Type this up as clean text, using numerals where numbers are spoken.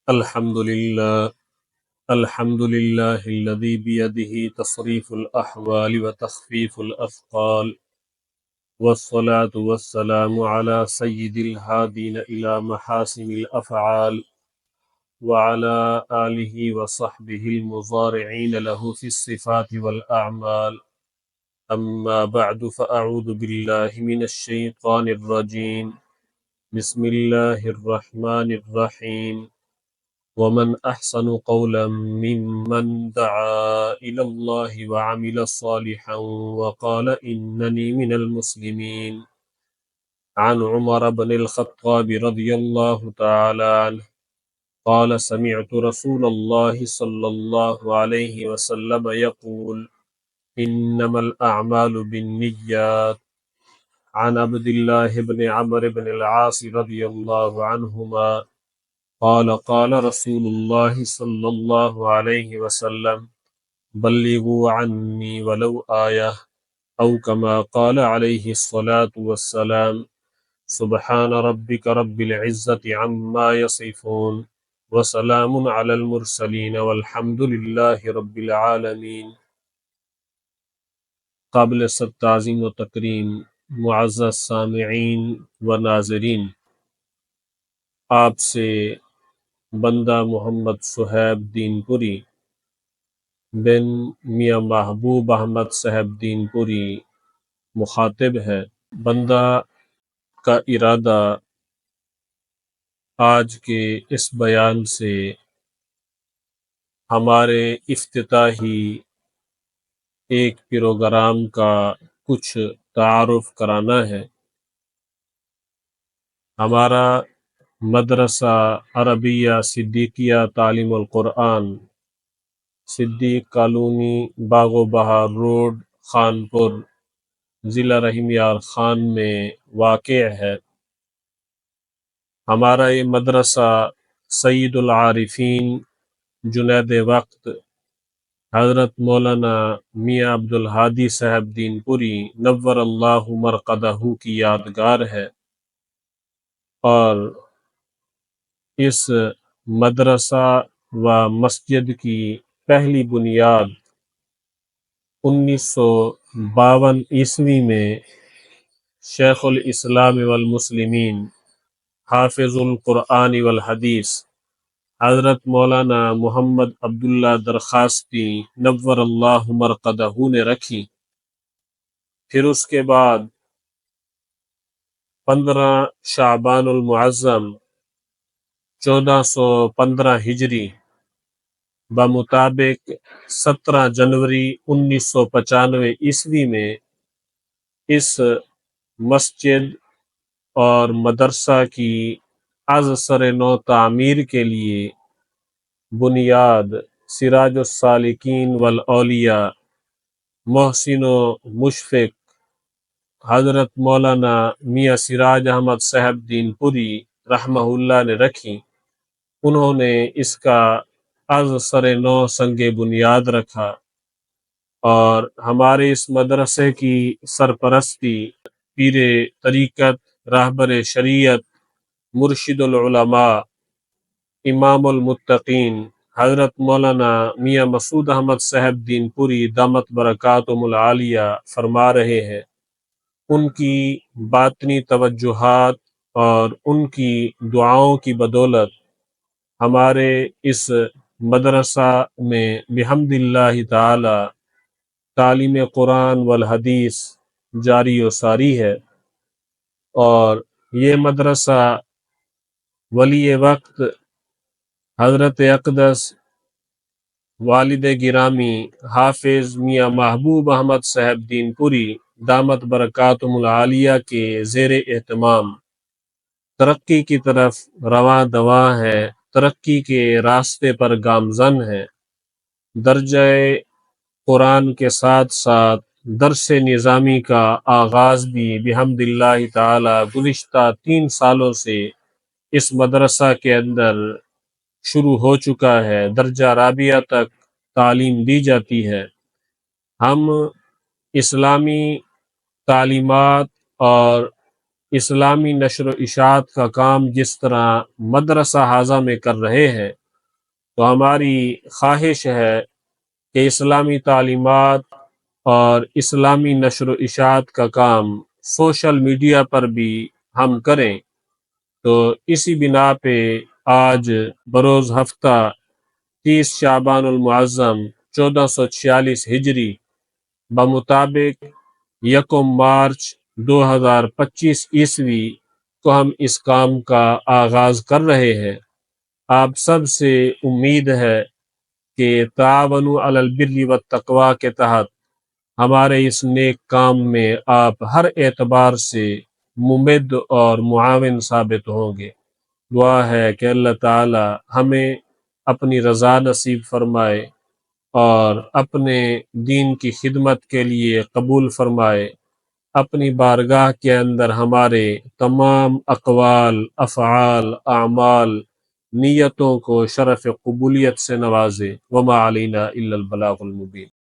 الحمد لله الحمد لله الذي بيده تصريف الأحوال وتخفيف الأثقال، والصلاة والسلام على سيد الهادين إلى محاسن الأفعال، وعلى آله وصحبه المضارعين له في الصفات والأعمال. أما بعد، فأعوذ بالله من الشيطان الرجيم. بسم الله الرحمن الرحيم. ومن أحسن قولا ممن دعا إلى الله وعمل صالحا وقال إنني من المسلمين. عن عمر بن الخطاب رضي الله تعالى عنه قال: سمعت رسول الله صلى الله عليه وسلم يقول: إنما الأعمال بالنيات. عن عبد الله بن عمرو بن العاص رضي الله عنهما قال: قال رسول الله صلى الله عليه وسلم: بلغوا عني ولو آية، أو كما قال عليه الصلاة والسلام: سبحان ربك رب العزة عما يصفون، وسلام على المرسلين، والحمد لله رب العالمين. قابل سب تعظیم و تکریم معزز سامعین و ناظرین، آپ سے بندہ محمد صہیب دین پوری بن میاں محبوب احمد صاحب دین پوری مخاطب ہے۔ بندہ کا ارادہ آج کے اس بیان سے ہمارے افتتاحی ایک پروگرام کا کچھ تعارف کرانا ہے۔ ہمارا مدرسہ عربیہ صدیقیہ تعلیم القرآن، صدیق کالونی، باغ و بہار روڈ، خانپور، ضلع رحیم یار خان میں واقع ہے۔ ہمارا یہ مدرسہ سید العارفین جنید وقت حضرت مولانا میاں عبدالہادی صاحب دین پوری نور اللہ مرقدہ کی یادگار ہے، اور اس مدرسہ و مسجد کی پہلی بنیاد 1952 میں شیخ الاسلام والمسلمین حافظ القرآن والحدیث حضرت مولانا محمد عبداللہ درخواستی نور اللہ مرقدہ نے رکھی۔ پھر اس کے بعد 15 شعبان المعظم 1415 ہجری بمطابق 17 جنوری 1995 عیسوی میں اس مسجد اور مدرسہ کی از سر نو تعمیر کے لیے بنیاد سراج السالکین والاولیاء محسن و مشفق حضرت مولانا میاں سراج احمد صاحب دین پوری رحمہ اللہ نے رکھی۔ انہوں نے اس کا از سر نو سنگ بنیاد رکھا، اور ہمارے اس مدرسے کی سرپرستی پیر طریقت، راہبر شریعت، مرشد العلماء، امام المتقین حضرت مولانا میاں مسعود احمد صاحب دین پوری دامت برکاتہم العالیہ فرما رہے ہیں۔ ان کی باطنی توجہات اور ان کی دعاؤں کی بدولت ہمارے اس مدرسہ میں بحمد اللہ تعالی تعلیم قرآن والحدیث جاری و ساری ہے، اور یہ مدرسہ ولی وقت حضرت اقدس والد گرامی حافظ میاں محبوب احمد صاحب دین پوری دامت برکاتہم العالیہ کے زیر اہتمام ترقی کی طرف رواں دواں ہے، ترقی کے راستے پر گامزن ہے۔ درجہ قرآن کے ساتھ ساتھ درس نظامی کا آغاز بھی بحمد اللہ تعالی گزشتہ 3 سالوں سے اس مدرسہ کے اندر شروع ہو چکا ہے۔ درجہ رابعہ تک تعلیم دی جاتی ہے۔ ہم اسلامی تعلیمات اور اسلامی نشر و اشاعت کا کام جس طرح مدرسہ حاضہ میں کر رہے ہیں، تو ہماری خواہش ہے کہ اسلامی تعلیمات اور اسلامی نشر و اشاعت کا کام سوشل میڈیا پر بھی ہم کریں۔ تو اسی بنا پہ آج بروز ہفتہ 30 شعبان المعظم 1446 ہجری بمطابق 1 مارچ 2025 عیسوی کو ہم اس کام کا آغاز کر رہے ہیں۔ آپ سب سے امید ہے کہ تعاونوا علی البر والتقوی کے تحت ہمارے اس نیک کام میں آپ ہر اعتبار سے ممد اور معاون ثابت ہوں گے۔ دعا ہے کہ اللہ تعالی ہمیں اپنی رضا نصیب فرمائے اور اپنے دین کی خدمت کے لیے قبول فرمائے، اپنی بارگاہ کے اندر ہمارے تمام اقوال، افعال، اعمال، نیتوں کو شرف قبولیت سے نوازے۔ وما علینا الا البلاغ المبین۔